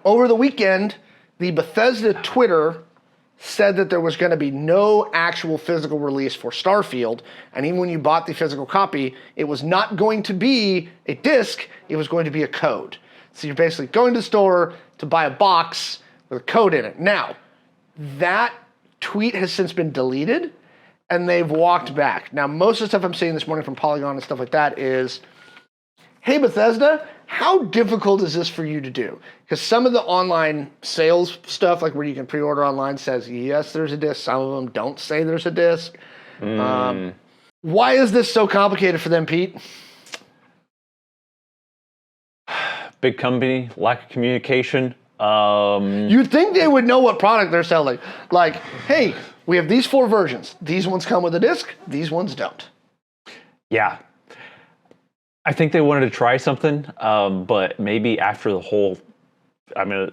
Over the weekend, the Bethesda Twitter said that there was going to be no actual physical release for Starfield, and even when you bought the physical copy, it was not going to be a disc, it was going to be a code. So you're basically going to the store to buy a box with a code in it. Now, that tweet has since been deleted, and they've walked back. Now, most of the stuff I'm seeing this morning from Polygon and stuff like that is, hey, Bethesda, how difficult is this for you to do? Because some of the online sales stuff, like where you can pre-order online, says, yes, there's a disc. Some of them don't say there's a disc. Why is this so complicated for them, Pete? Big company, lack of communication. You'd think they would know what product they're selling. Like, hey, we have these 4 versions. These ones come with a disc. These ones don't. Yeah. I think they wanted to try something, but maybe after the whole,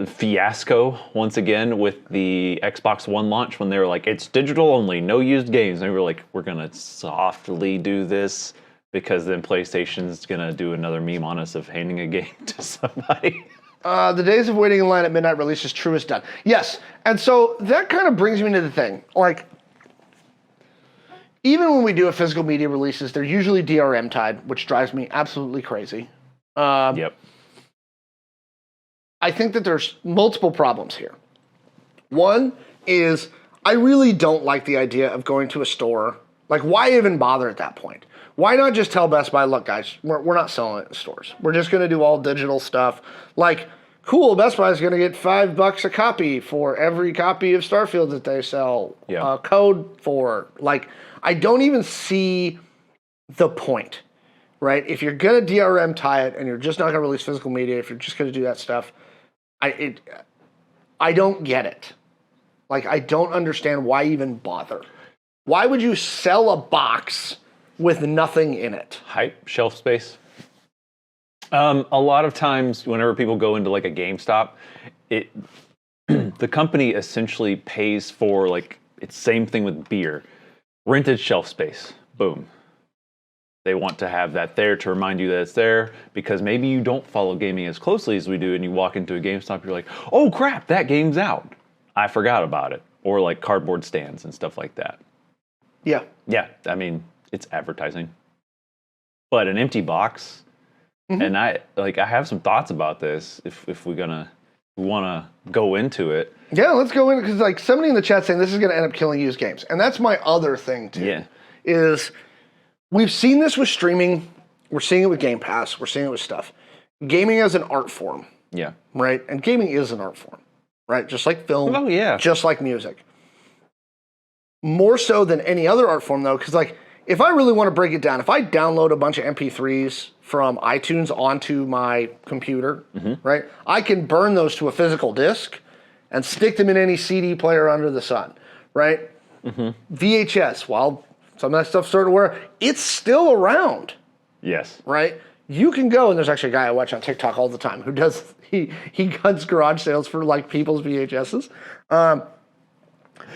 fiasco once again with the Xbox One launch, when they were like, it's digital only, no used games. And they were like, we're going to softly do this because then PlayStation's going to do another meme on us of handing a game to somebody. The days of waiting in line at midnight release is true as done. Yes, and so that kind of brings me to the thing. Like, even when we do a physical media releases, they're usually DRM tied, which drives me absolutely crazy. Yep. I think that there's multiple problems here. One is I really don't like the idea of going to a store. Like, why even bother at that point? Why not just tell Best Buy, look, guys, we're not selling it in stores. We're just going to do all digital stuff. Like, cool, Best Buy is going to get $5 a copy for every copy of Starfield that they sell. Yeah. Code for. Like, I don't even see the point, right? If you're going to DRM tie it and you're just not going to release physical media, if you're just going to do that stuff, I don't get it. Like, I don't understand why even bother. Why would you sell a box with nothing in it? Hype, shelf space. A lot of times whenever people go into like a GameStop, the company essentially pays for, like, it's same thing with beer. Rented shelf space. Boom. They want to have that there to remind you that it's there, because maybe you don't follow gaming as closely as we do and you walk into a GameStop, you're like, oh crap, that game's out. I forgot about it. Or like cardboard stands and stuff like that. Yeah. Yeah, I mean, it's advertising. But an empty box, and I have some thoughts about this if we want to go into it. Yeah, let's go in, because like somebody in the chat saying this is going to end up killing used games. And that's my other thing too. Yeah. Is we've seen this with streaming, we're seeing it with Game Pass, we're seeing it with stuff. Gaming as an art form. Yeah. Right? And gaming is an art form, right? Just like film. Oh, yeah. Just like music. More so than any other art form, though, because like, if I really want to break it down, if I download a bunch of MP3s from iTunes onto my computer, right, I can burn those to a physical disc and stick them in any CD player under the sun, right? VHS, while some of that stuff's starting to wear, it's still around. Yes. Right? You can go, and there's actually a guy I watch on TikTok all the time who does, he guns garage sales for like people's VHSs.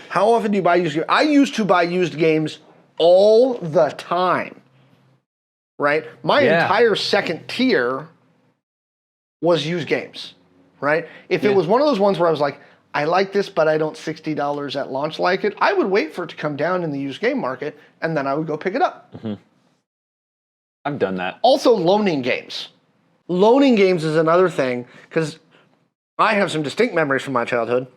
How often do you buy used games? I used to buy used games all the time, right? My entire second tier was used games, right? If it was one of those ones where I was like, I like this, but I don't $60 at launch like it, I would wait for it to come down in the used game market, and then I would go pick it up. I've done that. Also, loaning games. Loaning games is another thing, because I have some distinct memories from my childhood.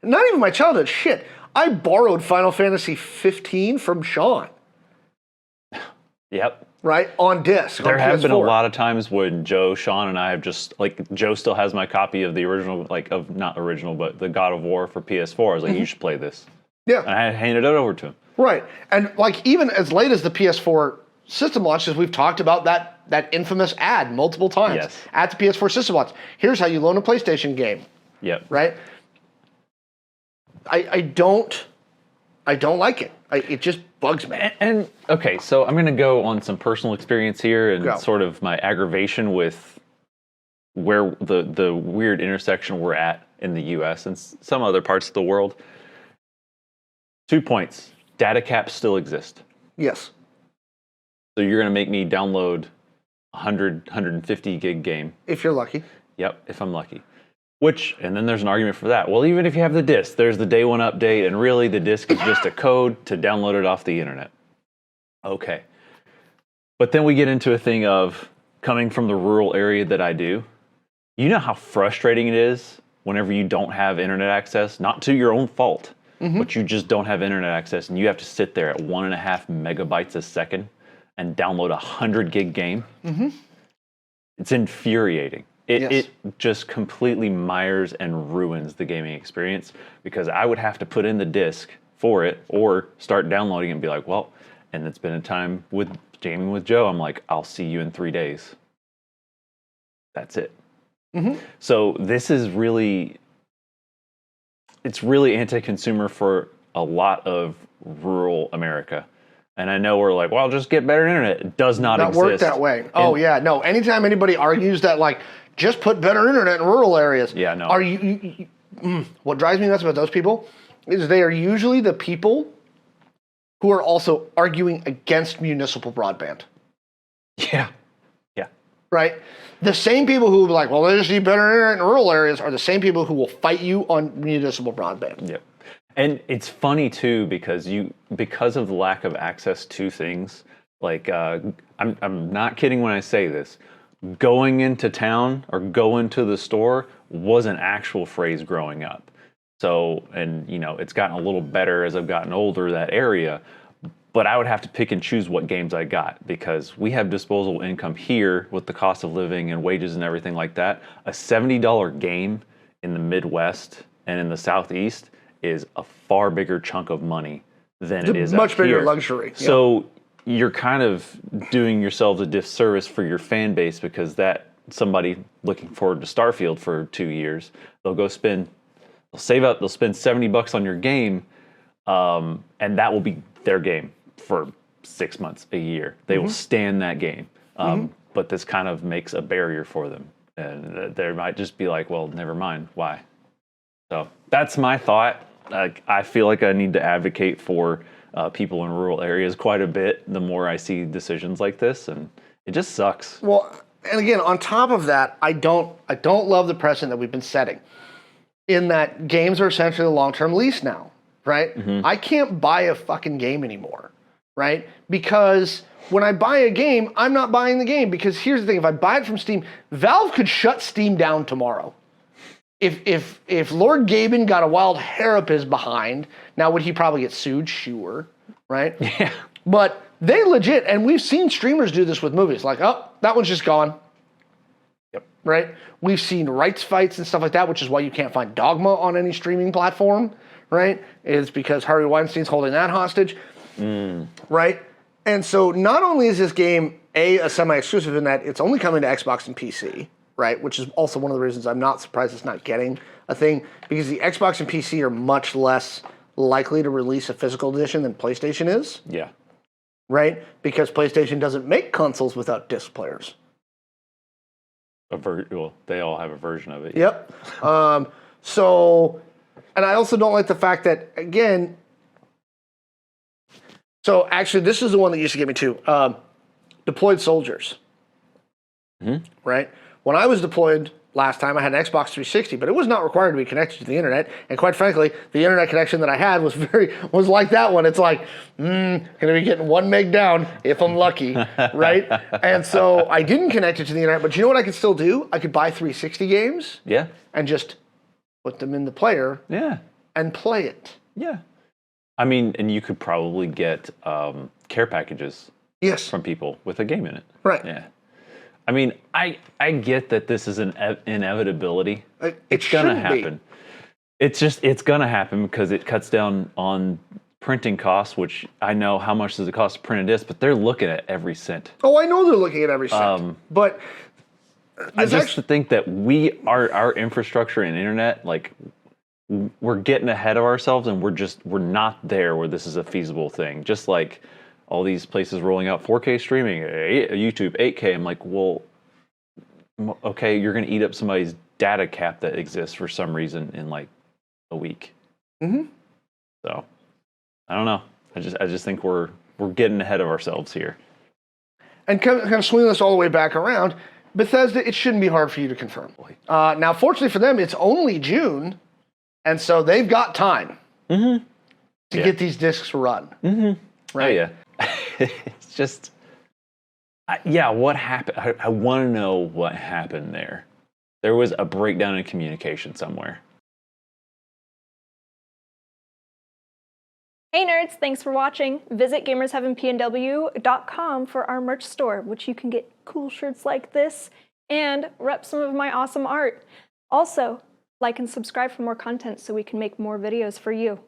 Not even my childhood, shit. I borrowed Final Fantasy 15 from Sean. Yep. Right? On disc. There on have been a PS4. lot of times when Joe, Sean, and I have just, like, Joe still has my copy of the original, like, of not original, but the God of War for PS4. I was like, you should play this. Yeah. And I handed it over to him. Right. And, like, even as late as the PS4 system launches, we've talked about that infamous ad multiple times. Yes. At the PS4 system launch. Here's how you loan a PlayStation game. Yep. Right? I don't like it. It just bugs me. And okay, so I'm going to go on some personal experience here and Go. sort of my aggravation with where the weird intersection we're at in the U.S. and some other parts of the world. 2 points. Data caps still exist. Yes. So you're going to make me download 100, 150 gig game. If you're lucky. Yep, if I'm lucky. And then there's an argument for that. Well, even if you have the disc, there's the day one update, and really the disc is just a code to download it off the internet. Okay. But then we get into a thing of coming from the rural area that I do. You know how frustrating it is whenever you don't have internet access, not to your own fault, but you just don't have internet access, and you have to sit there at 1.5 megabytes a second and download a 100 gig game. It's infuriating. It just completely mires and ruins the gaming experience, because I would have to put in the disc for it or start downloading it and be like, well, and it's been a time with gaming with Joe, I'm like, I'll see you in 3 days. That's it. So this is really, it's really anti-consumer for a lot of rural America. And I know we're like, well, just get better internet. It does not exist. work that way. Oh, yeah. No, anytime anybody argues that, like, just put better internet in rural areas. Yeah, no. Are what drives me nuts about those people is they are usually the people who are also arguing against municipal broadband. Yeah. Right? The same people who will be like, well, they just need better internet in rural areas are the same people who will fight you on municipal broadband. Yep. And it's funny too, because of the lack of access to things, like I'm not kidding when I say this. Going into town or going to the store was an actual phrase growing up. So, and it's gotten a little better as I've gotten older, that area. But I would have to pick and choose what games I got, because we have disposable income here with the cost of living and wages and everything like that. A $70 game in the Midwest and in the Southeast is a far bigger chunk of money than it is much out bigger here. luxury. So you're kind of doing yourselves a disservice for your fan base, because that somebody looking forward to Starfield for 2 years, they'll spend $70 on your game, and that will be their game for 6 months, a year. They will stand that game. But this kind of makes a barrier for them. And they might just be like, well, never mind. Why? So that's my thought. I feel like I need to advocate for people in rural areas quite a bit the more I see decisions like this, and it just sucks. Well, and again, on top of that, I don't love the precedent that we've been setting, in that games are essentially a long-term lease now, right? I can't buy a fucking game anymore, right? Because when I buy a game, I'm not buying the game, because here's the thing: if I buy it from Steam, Valve could shut Steam down tomorrow. If Lord Gaben got a wild hair up his behind, now would he probably get sued? Sure, right? Yeah. But they legit, and we've seen streamers do this with movies, like, oh, that one's just gone. Yep. Right? We've seen rights fights and stuff like that, which is why you can't find Dogma on any streaming platform, right? It's because Harvey Weinstein's holding that hostage, right? And so not only is this game a semi-exclusive in that it's only coming to Xbox and PC, right? Which is also one of the reasons I'm not surprised it's not getting a thing, because the Xbox and PC are much less likely to release a physical edition than PlayStation is. Yeah. Right? Because PlayStation doesn't make consoles without disc players. Well, they all have a version of it. Yep. So, and I also don't like the fact that, again, so actually this is the one that used to get me too. Deployed soldiers. Right? When I was deployed last time, I had an Xbox 360, but it was not required to be connected to the internet. And quite frankly, the internet connection that I had was like that one. It's like, gonna be getting 1 meg down if I'm lucky, right? And so I didn't connect it to the internet, but you know what I could still do? I could buy 360 games. Yeah. And just put them in the player. Yeah. And play it. Yeah. I mean, and you could probably get care packages. Yes. From people with a game in it. Right. Yeah. I mean, I get that this is an inevitability. It's gonna happen. It's gonna happen because it cuts down on printing costs, which I know how much does it cost to print a disc, but they're looking at every cent. Oh, I know they're looking at every cent. But I just think that our infrastructure and internet, like, we're getting ahead of ourselves, and we're not there where this is a feasible thing. Just like all these places rolling out 4K streaming, YouTube 8K. I'm like, well, okay, you're going to eat up somebody's data cap that exists for some reason in like a week. So I don't know. I just think we're getting ahead of ourselves here. And kind of swinging this all the way back around, Bethesda, it shouldn't be hard for you to confirm. Now, fortunately for them, it's only June, and so they've got time to get these discs run. Right? Oh, yeah. It's just, what happened? I want to know what happened there. There was a breakdown in communication somewhere. Hey nerds, thanks for watching. Visit gamersheavenpnw.com for our merch store, which you can get cool shirts like this and rep some of my awesome art. Also, like and subscribe for more content so we can make more videos for you.